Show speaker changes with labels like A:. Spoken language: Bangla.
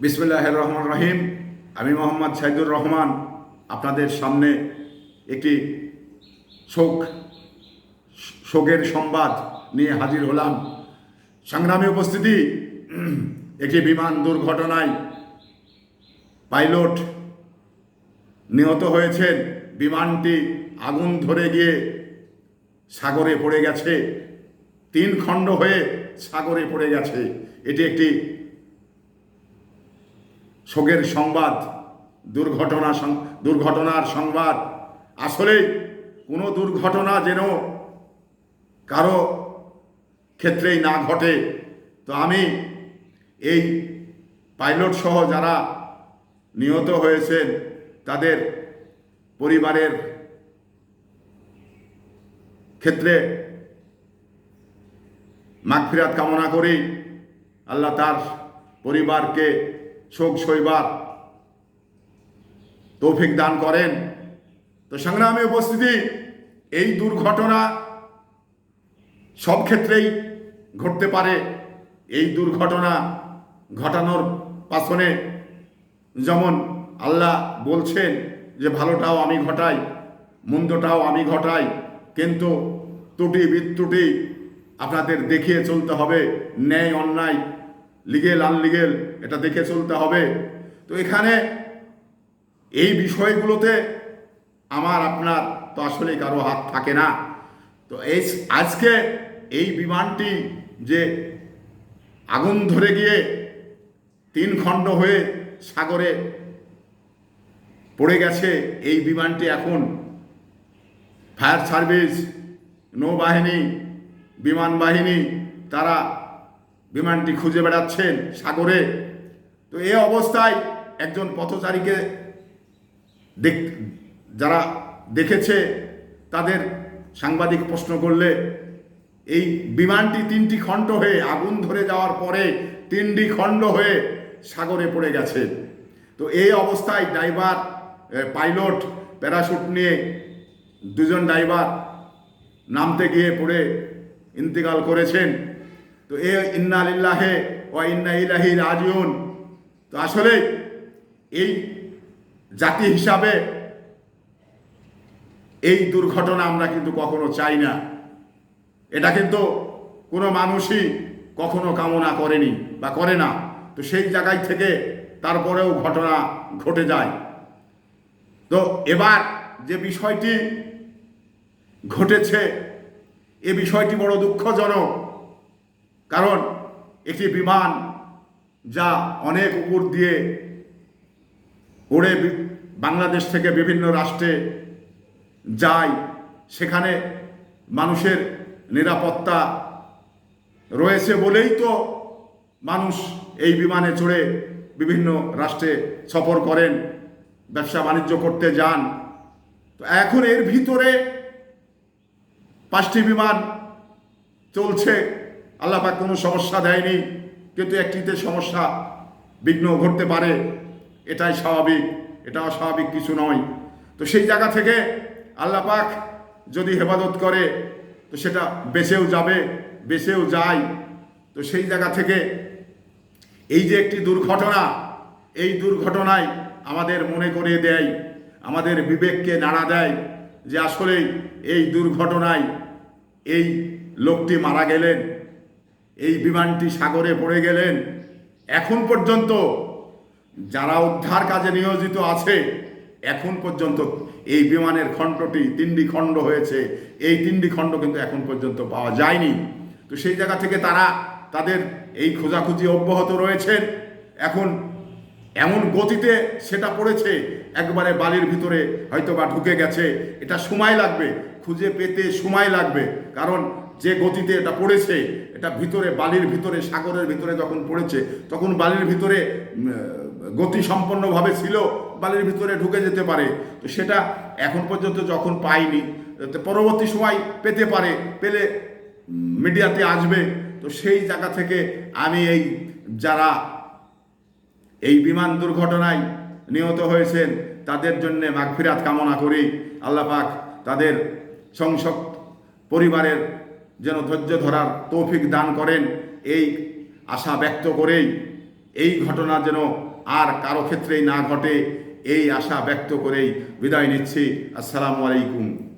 A: বিসমিল্লাহির রহমানির রহিম। আমি মোহাম্মদ সাইদুর রহমান আপনাদের সামনে একটি শোকের সংবাদ নিয়ে হাজির হলাম। সংগ্রামী উপস্থিতি, একটি বিমান দুর্ঘটনায় পাইলট নিহত হয়েছেন। বিমানটি আগুন ধরে গিয়ে সাগরে পড়ে গেছে, 3 খণ্ড হয়ে সাগরে পড়ে গেছে। এটি একটি শোকের সংবাদ, দুর্ঘটনার সংবাদ। আসলে কোনো দুর্ঘটনা যেন কারো ক্ষেত্রেই না ঘটে। তো আমি এই পাইলট সহ যারা নিহত হয়েছেন তাদের পরিবারের ক্ষেত্রে মাগফিরাত কামনা করি। আল্লাহ তার পরিবারকে শোক সইবার তৌফিক দান করেন। তো সংগ্রামী উপস্থিতি, এই দুর্ঘটনা সব ক্ষেত্রেই ঘটতে পারে। এই দুর্ঘটনা ঘটানোর পাছনে যেমন আল্লাহ বলছেন যে ভালোটাও আমি ঘটাই, মন্দটাও আমি ঘটাই, কিন্তু ত্রুটি বিত্রুটি আপনাদের দেখিয়ে চলতে হবে। ন্যায় অন্যায়, লিগেল আনলিগেল, এটা দেখে চলতে হবে। তো এখানে এই বিষয়গুলোতে আমার আপনার তো আসলে কারো হাত থাকে না। তো আজকে এই বিমানটি যে আগুন ধরে গিয়ে 3 খণ্ড হয়ে সাগরে পড়ে গেছে, এই বিমানটি এখন ফায়ার সার্ভিস, নৌবাহিনী, বিমান বাহিনী তারা বিমানটি খুঁজে বেড়াচ্ছেন সাগরে। তো এই অবস্থায় একজন পথচারীকে যারা দেখেছে তাদের সাংবাদিক প্রশ্ন করলে এই বিমানটি 3টি খণ্ড হয়ে আগুন ধরে যাওয়ার পরে 3টি খণ্ড হয়ে সাগরে পড়ে গেছে। তো এই অবস্থায় ড্রাইভার, পাইলট প্যারাশুট নিয়ে 2জন ড্রাইভার নামতে গিয়ে পড়ে ইন্তেকাল করেছেন। তো ইন্না লিল্লাহি ওয়া ইন্না ইলাইহি রাজিউন। তো আসলে এই জাতি হিসাবে এই দুর্ঘটনা আমরা কিন্তু কখনো চাই না। এটা কিন্তু কোনো মানুষই কখনো কামনা করেনি বা করে না। তো সেই জায়গায় থেকে তারপরেও ঘটনা ঘটে যায়। তো এবার যে বিষয়টি ঘটেছে, এ বিষয়টি বড় দুঃখজনক। কারণ একটি বিমান যা অনেক উপর দিয়ে উড়ে বাংলাদেশ থেকে বিভিন্ন রাষ্ট্রে যায়, সেখানে মানুষের নিরাপত্তা রয়েছে বলেই তো মানুষ এই বিমানে চড়ে বিভিন্ন রাষ্ট্রে সফর করেন, ব্যবসা বাণিজ্য করতে যান। তো এখন এর ভিতরে 5টি বিমান চলছে, আল্লাহ পাক কোনো সমস্যা দেয়নি, কিন্তু একটিতে সমস্যা বিঘ্ন ঘটতে পারে, এটাই স্বাভাবিক, এটা অস্বাভাবিক কিছু নয়। তো সেই জায়গা থেকে আল্লাহ পাক যদি হেফাজত করে তো সেটা বেঁচেও যাবে, বেঁচেও যায়। তো সেই জায়গা থেকে এই যে একটি দুর্ঘটনা, এই দুর্ঘটনায় আমাদের মনে করিয়ে দেয়, আমাদের বিবেককে নাড়া দেয় যে আসলে এই দুর্ঘটনায় এই লোকটি মারা গেলেন, এই বিমানটি সাগরে পড়ে গেলেন। এখন পর্যন্ত যারা উদ্ধার কাজে নিয়োজিত আছে, এখন পর্যন্ত এই বিমানের খণ্ডটি 3টি খণ্ড হয়েছে, এই 3টি খণ্ড কিন্তু এখন পর্যন্ত পাওয়া যায়নি। তো সেই জায়গা থেকে তারা তাদের এই খোঁজাখুঁজি অব্যাহত রয়েছেন। এখন এমন গতিতে সেটা পড়েছে, একবারে বালির ভিতরে হয়তো বা ঢুকে গেছে। এটা সময় লাগবে, খুঁজে পেতে সময় লাগবে। কারণ যে গতিতে এটা পড়েছে, এটা ভিতরে বালির ভিতরে, সাগরের ভিতরে যখন পড়েছে তখন বালির ভিতরে গতি সম্পন্নভাবে ছিল, বালির ভিতরে ঢুকে যেতে পারে। তো সেটা এখন পর্যন্ত যখন পাইনি, পরবর্তী সময় পেতে পারে, পেলে মিডিয়াতে আসবে। তো সেই জায়গা থেকে আমি যারা এই বিমান দুর্ঘটনায় নিহত হয়েছেন তাদের জন্য মাগফিরাত কামনা করি। আল্লাহ পাক তাদের সংসদ পরিবারের যেন ধৈর্য ধরার তৌফিক দান করেন, এই আশা ব্যক্ত করেই এই ঘটনা যেন আর কারো ক্ষেত্রেই না ঘটে, এই আশা ব্যক্ত করেই বিদায় নিচ্ছি। আসসালামু আলাইকুম।